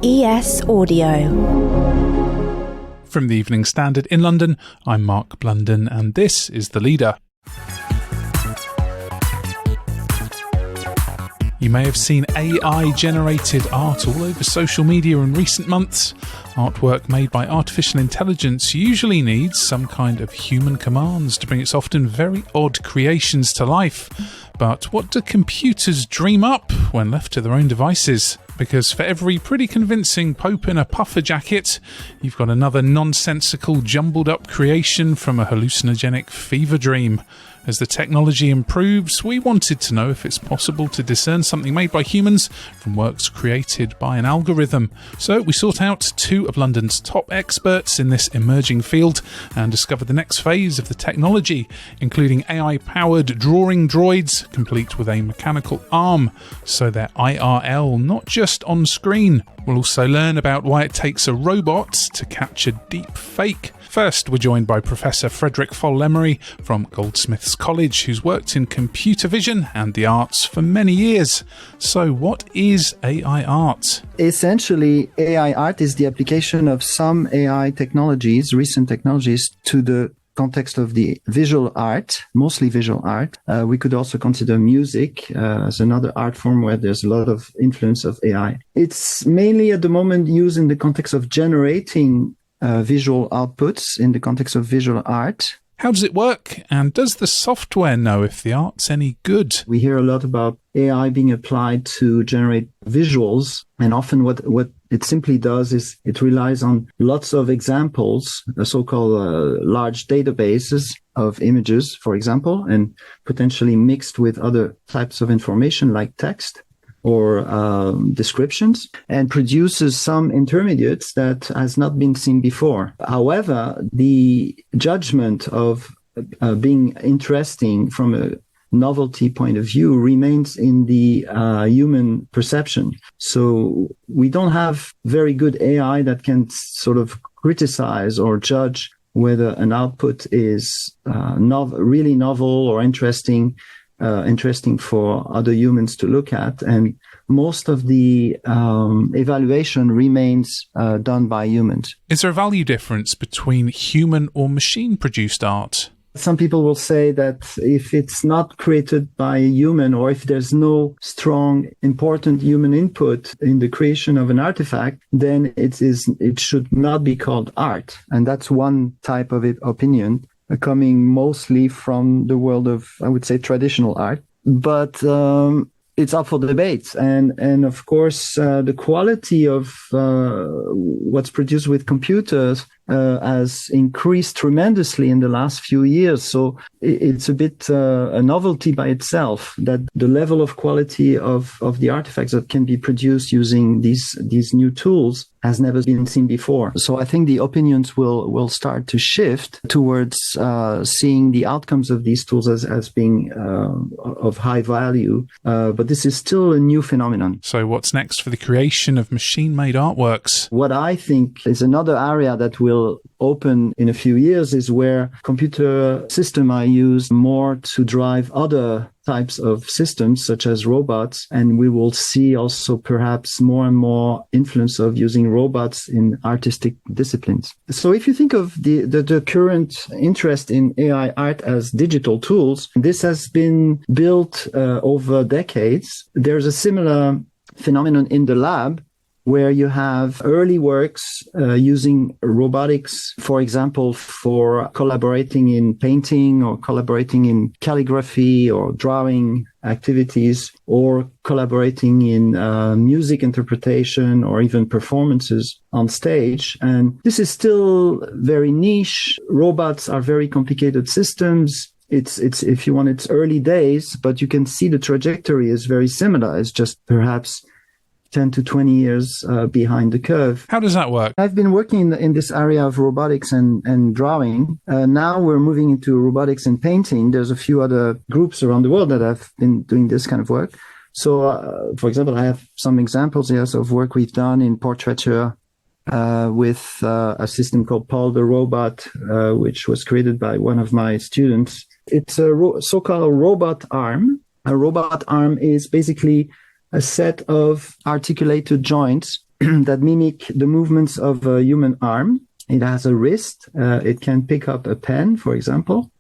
ES Audio. From the Evening Standard in London, I'm Mark Blunden, and this is The Leader. You may have seen AI-generated art all over social media in recent months. Artwork made by artificial intelligence usually needs some kind of human commands to bring its often very odd creations to life. But what do computers dream up when left to their own devices? Because for every pretty convincing Pope in a puffer jacket, you've got another nonsensical, jumbled-up creation from a hallucinogenic fever dream. As the technology improves, we wanted to know if it's possible to discern something made by humans from works created by an algorithm. So we sought out two of London's top experts in this emerging field and discovered the next phase of the technology, including AI-powered drawing droids, complete with a mechanical arm, so they're IRL, not just on screen. We'll also learn about why it takes a robot to catch a deep fake. First, we're joined by Professor Frederic Fol Leymarie from Goldsmith's College, who's worked in computer vision and the arts for many years. So what is AI art? Essentially, AI art is the application of some AI technologies, recent technologies, to the context of the visual art, mostly visual art. We could also consider music as another art form where there's a lot of influence of AI. It's mainly at the moment used in the context of generating visual outputs in the context of visual art. How does it work? And does the software know if the art's any good? We hear a lot about AI being applied to generate visuals. And often what it simply does is it relies on lots of examples, so-called large databases of images, for example, and potentially mixed with other types of information like text or descriptions, and produces some intermediates that has not been seen before. However, the judgment of being interesting from a novelty point of view remains in the human perception. So we don't have very good AI that can sort of criticize or judge whether an output is really novel or interesting for other humans to look at. And most of the evaluation remains done by humans. Is there a value difference between human or machine-produced art? Some people will say that if it's not created by a human, or if there's no strong, important human input in the creation of an artifact, then it should not be called art. And that's one type of opinion, coming mostly from the world of, I would say, traditional art. But it's up for debate. And of course, the quality of what's produced with computers has increased tremendously in the last few years. So it's a bit a novelty by itself that the level of quality of the artifacts that can be produced using these new tools has never been seen before. So I think the opinions will start to shift towards seeing the outcomes of these tools as being of high value. But this is still a new phenomenon. So what's next for the creation of machine-made artworks? What I think is another area that will open in a few years is where computer systems are used more to drive other types of systems, such as robots. And we will see also perhaps more and more influence of using robots in artistic disciplines. So if you think of the current interest in AI art as digital tools, this has been built over decades. There's a similar phenomenon in the lab, where you have early works using robotics, for example, for collaborating in painting or collaborating in calligraphy or drawing activities, or collaborating in music interpretation or even performances on stage. And this is still very niche. Robots are very complicated systems. It's if you want, it's early days, but you can see the trajectory is very similar. It's just perhaps 10 to 20 years behind the curve. How does that work? I've been working in this area of robotics and drawing. Now we're moving into robotics and painting. There's a few other groups around the world that have been doing this kind of work. So, for example, I have some examples here of work we've done in portraiture with a system called Paul the Robot, which was created by one of my students. It's a so-called robot arm. A robot arm is basically a set of articulated joints that mimic the movements of a human arm. It has a wrist. It can pick up a pen, for example,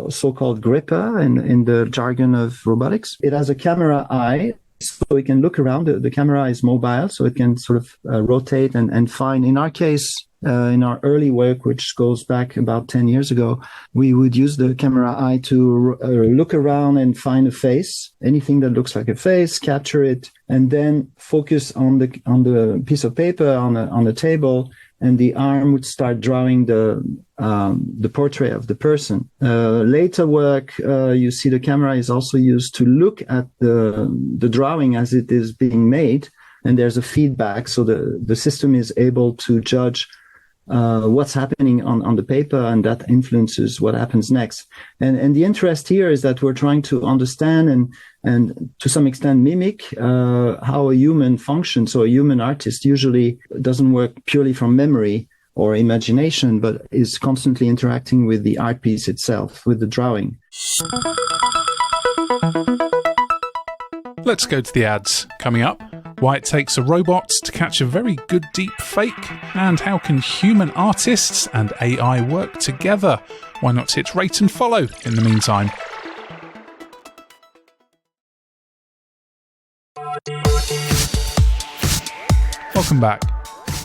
so-called gripper in the jargon of robotics. It has a camera eye, so it can look around. The camera is mobile, so it can sort of rotate and find. In our case, in our early work, which goes back about 10 years ago, we would use the camera eye to look around and find a face, anything that looks like a face, capture it, and then focus on the piece of paper on the table, and the arm would start drawing the portrait of the person. Later work, you see the camera is also used to look at the drawing as it is being made, and there's a feedback, so the system is able to judge what's happening on the paper, and that influences what happens next. And the interest here is that we're trying to understand and to some extent mimic how a human functions. So a human artist usually doesn't work purely from memory or imagination, but is constantly interacting with the art piece itself, with the drawing. Let's go to the ads. Coming up, why it takes a robot to catch a very good deep fake, and how can human artists and AI work together? Why not hit rate and follow in the meantime? Welcome back.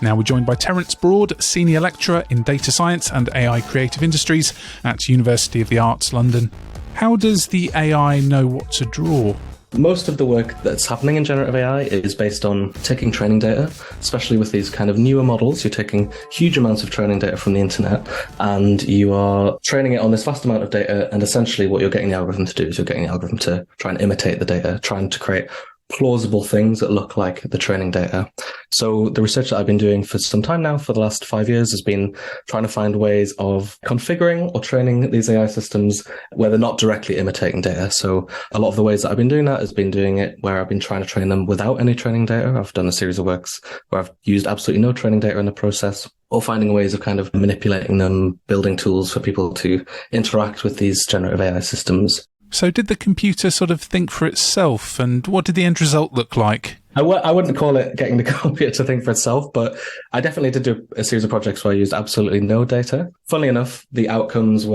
Now we're joined by Terence Broad, Senior Lecturer in Data Science and AI Creative Industries at University of the Arts, London. How does the AI know what to draw? Most of the work that's happening in generative AI is based on taking training data, especially with these kind of newer models. You're taking huge amounts of training data from the internet and you are training it on this vast amount of data. And essentially what you're getting the algorithm to do is you're getting the algorithm to try and imitate the data, trying to create plausible things that look like the training data. So the research that I've been doing for some time now, for the last 5 years, has been trying to find ways of configuring or training these AI systems where they're not directly imitating data. So a lot of the ways that I've been doing that has been doing it where I've been trying to train them without any training data. I've done a series of works where I've used absolutely no training data in the process, or finding ways of kind of manipulating them, building tools for people to interact with these generative AI systems. So did the computer sort of think for itself, and what did the end result look like? I wouldn't call it getting the computer to think for itself, but I definitely did do a series of projects where I used absolutely no data. Funnily enough, the outcomes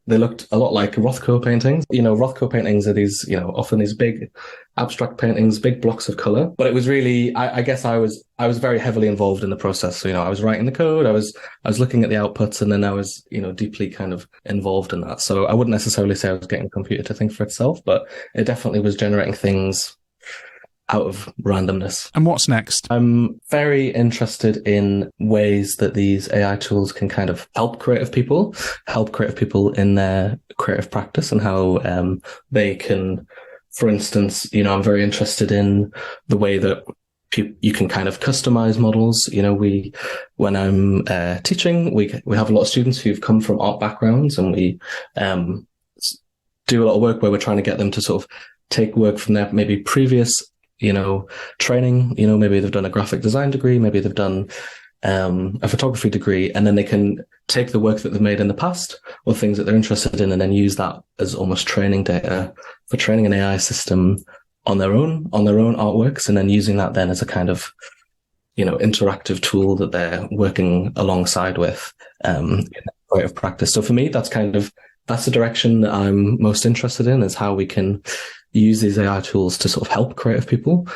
they looked a lot like Rothko paintings. Rothko paintings are these, often these big abstract paintings, big blocks of color. But it was really, I guess I was very heavily involved in the process. So, I was writing the code, I was looking at the outputs, and then I was, deeply kind of involved in that. So I wouldn't necessarily say I was getting the computer to think for itself, but it definitely was generating things out of randomness. And what's next? I'm very interested in ways that these AI tools can kind of help creative people in their creative practice, and how they can, for instance, I'm very interested in the way that you can kind of customize models. When I'm teaching, we have a lot of students who've come from art backgrounds, and we do a lot of work where we're trying to get them to sort of take work from their maybe previous training, maybe they've done a graphic design degree, maybe they've done a photography degree, and then they can take the work that they've made in the past or things that they're interested in, and then use that as almost training data for training an AI system on their own artworks, and then using that then as a kind of, interactive tool that they're working alongside with in creative practice. So for me, that's the direction that I'm most interested in, is how we can use these AI tools to sort of help creative people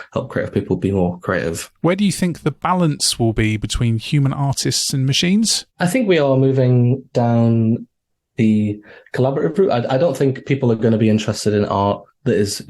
be more creative. Where do you think the balance will be between human artists and machines? I think we are moving down the collaborative route. I don't think people are going to be interested in art that is,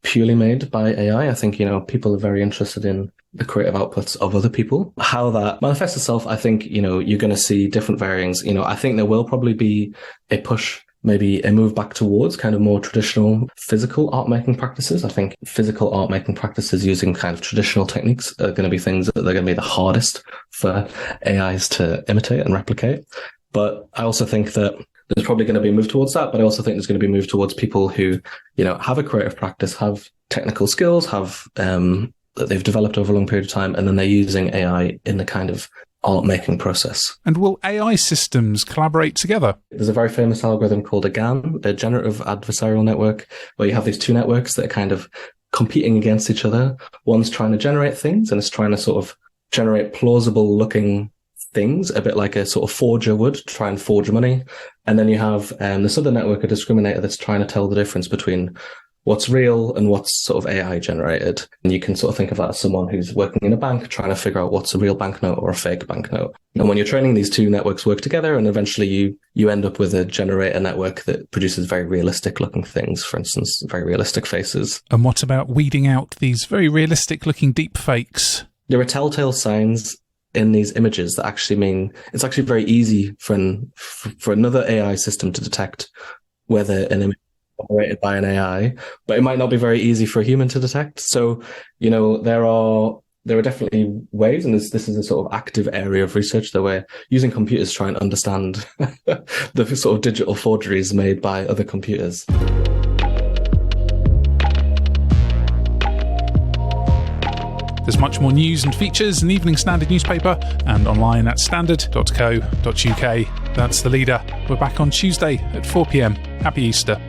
purely made by AI. I think, people are very interested in the creative outputs of other people. How that manifests itself, I think, you're going to see different varyings. I think there will probably be a push, maybe a move back towards kind of more traditional physical art making practices. I think physical art making practices using kind of traditional techniques are going to be things that they're going to be the hardest for AIs to imitate and replicate. But I also think that there's probably going to be a move towards that, but I also think there's going to be a move towards people who, have a creative practice, have technical skills, have that they've developed over a long period of time, and then they're using AI in the kind of art making process. And will AI systems collaborate together? There's a very famous algorithm called a GAN, a generative adversarial network, where you have these two networks that are kind of competing against each other. One's trying to generate things and it's trying to sort of generate plausible looking things, a bit like a sort of forger would try and forge money. And then you have this other network, a discriminator, that's trying to tell the difference between what's real and what's sort of AI generated. And you can sort of think of that as someone who's working in a bank trying to figure out what's a real banknote or a fake banknote. And when you're training, these two networks work together, and eventually you end up with a generator network that produces very realistic looking things, for instance, very realistic faces. And what about weeding out these very realistic looking deep fakes? There are telltale signs in these images that actually mean it's actually very easy for another AI system to detect whether an image generated by an AI, but it might not be very easy for a human to detect. So, there are definitely ways, and this is a sort of active area of research that we're using computers to try and understand the sort of digital forgeries made by other computers. There's much more news and features in the Evening Standard newspaper and online at standard.co.uk. That's The Leader. We're back on Tuesday at 4 p.m. Happy Easter.